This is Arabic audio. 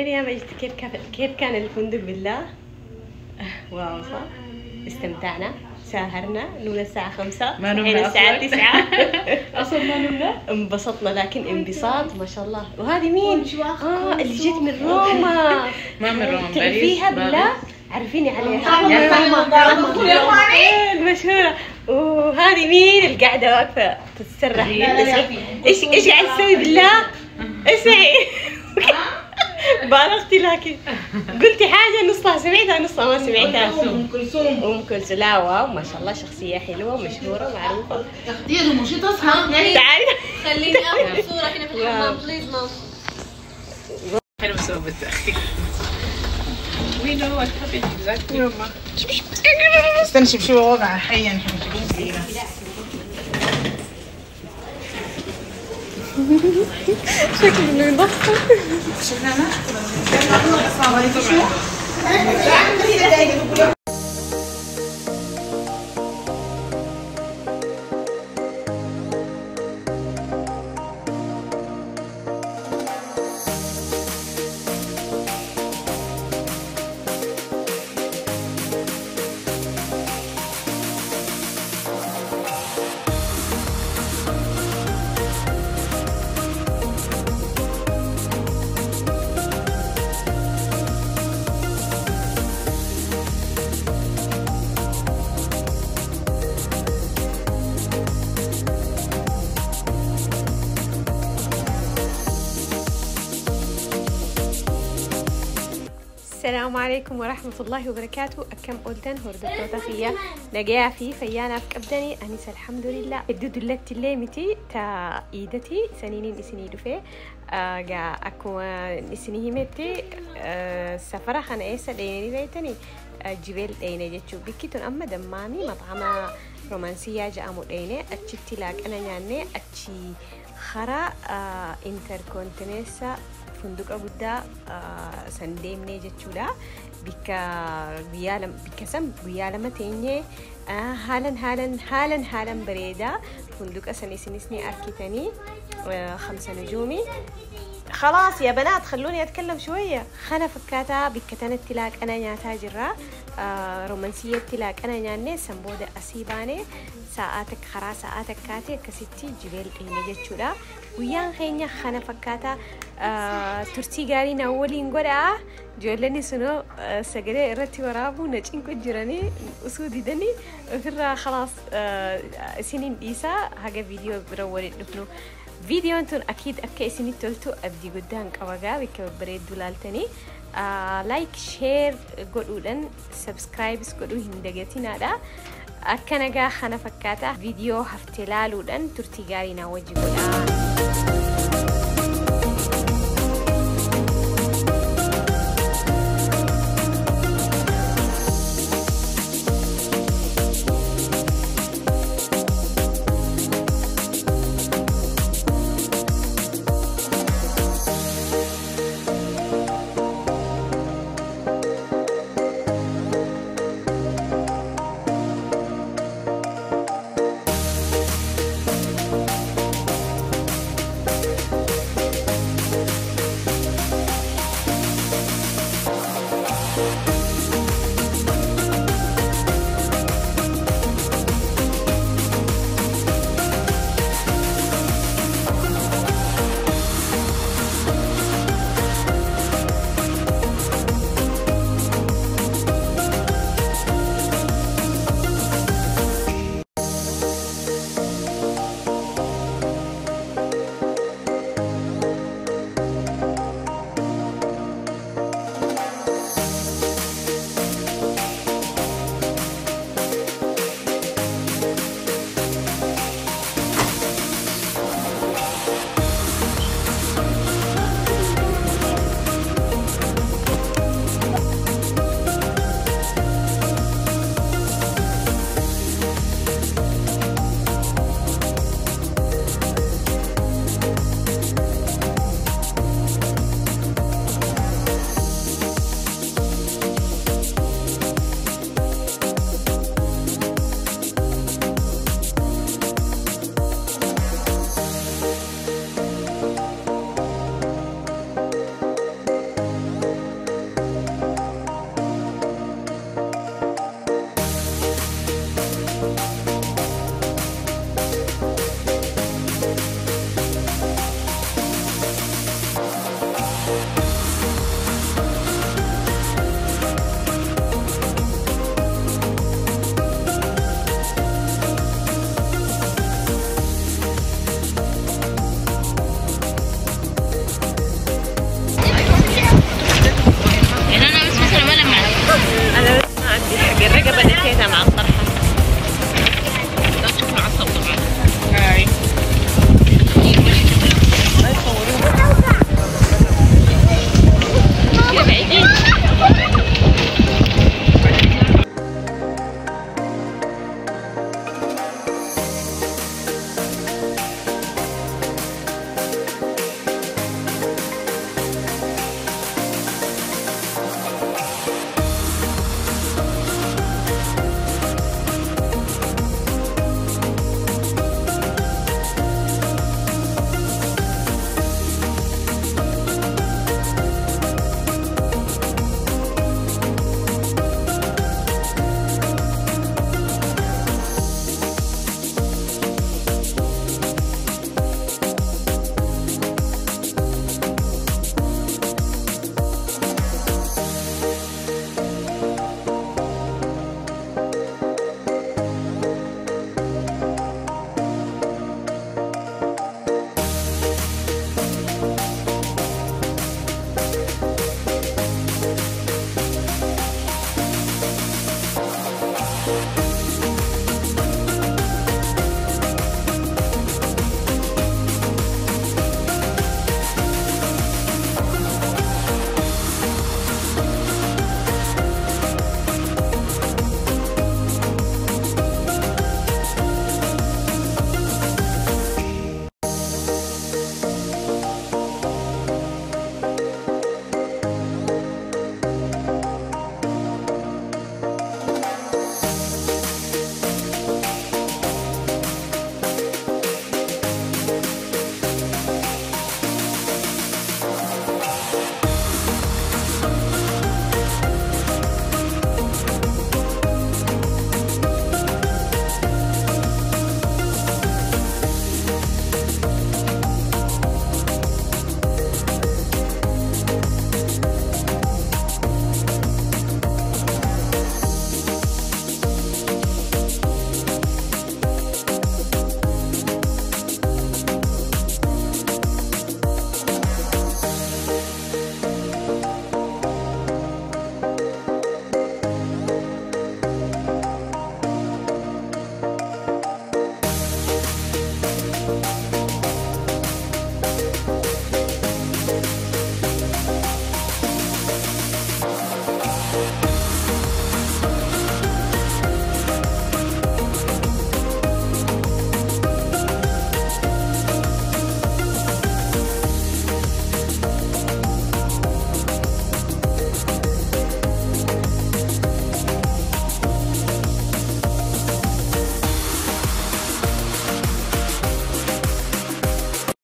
يا مجد كيف كان الفندق بالله؟ واو صح؟ استمتعنا، ساهرنا، نونا الساعة 5 ما نمنا الحين الساعة 9 اصلا ما نمنا. انبسطنا لكن انبساط ما شاء الله. وهذه مين؟ اللي جت من روما. ما من روما، تعرفيها بالله؟ عارفيني عليها المشهورة. وهذه مين اللي قاعدة واقفة تتسرح؟ ايش قاعد تسوي بالله؟ اسمعي بالغتي لكن قلتي حاجة نصها سمعتها نصها ما سمعتها. أم كلثوم. أم كلثوم. لا واو ما شاء الله شخصية حلوة ومشهورة ومعروفة. تقديرهم وش تصحى تعالي خليني اخذ صورة هنا في الحمام بليز مام. حلو مسوي بالتأخير. We know what happened exactly. استنى شوف شو وضعه حيا نحن شكله يضحك. السلام عليكم ورحمة الله وبركاته. أكم أولتن هردت تخيا نجاة في فيانا بكبدني أنيس الحمد لله. الدود اللتي اللي متي تا إيدتي سنين إسني دفع جا أكو إسني متي سفرة خنا إيسا ديني بيتني جبل ديني جتشو بكيتون أما دمامي مطعم رومانسية جاء مدينة أتشتي لك أنا يعني أتشي خرا إنتركونتينيسا فندق أبدا سنديمني جتشولا بيالما تيني حالا بريدا فندق سنسني أركيتني 5 نجومي. خلاص يا بنات خلوني أتكلم شوية. خنا فكاتا بكتان التلاك أنا نياتا جرا رومانسية التلاك أنا نياني سنبودة أسيباني ساعاتك خرا ساعاتك كاتي كستي جبال إيني جتشولا ويان خينيا خنا فكاتا ترسي غاري ناولين غدا جولني سنو سجري رتي ورابو نجين كجراني أسودي دني في خلاص سنين إيسا هاجا فيديو بروري نفنو فيديو انتون أكيد أكيسيني تلتو أبدي قدام كواجا بكبريد دولالتني لايك شير قولن سبسكرايبس قولو هندقتنا دا أكنجا خنا فكاتا فيديو هفتلالو دن ترتيجارينا وجبولا.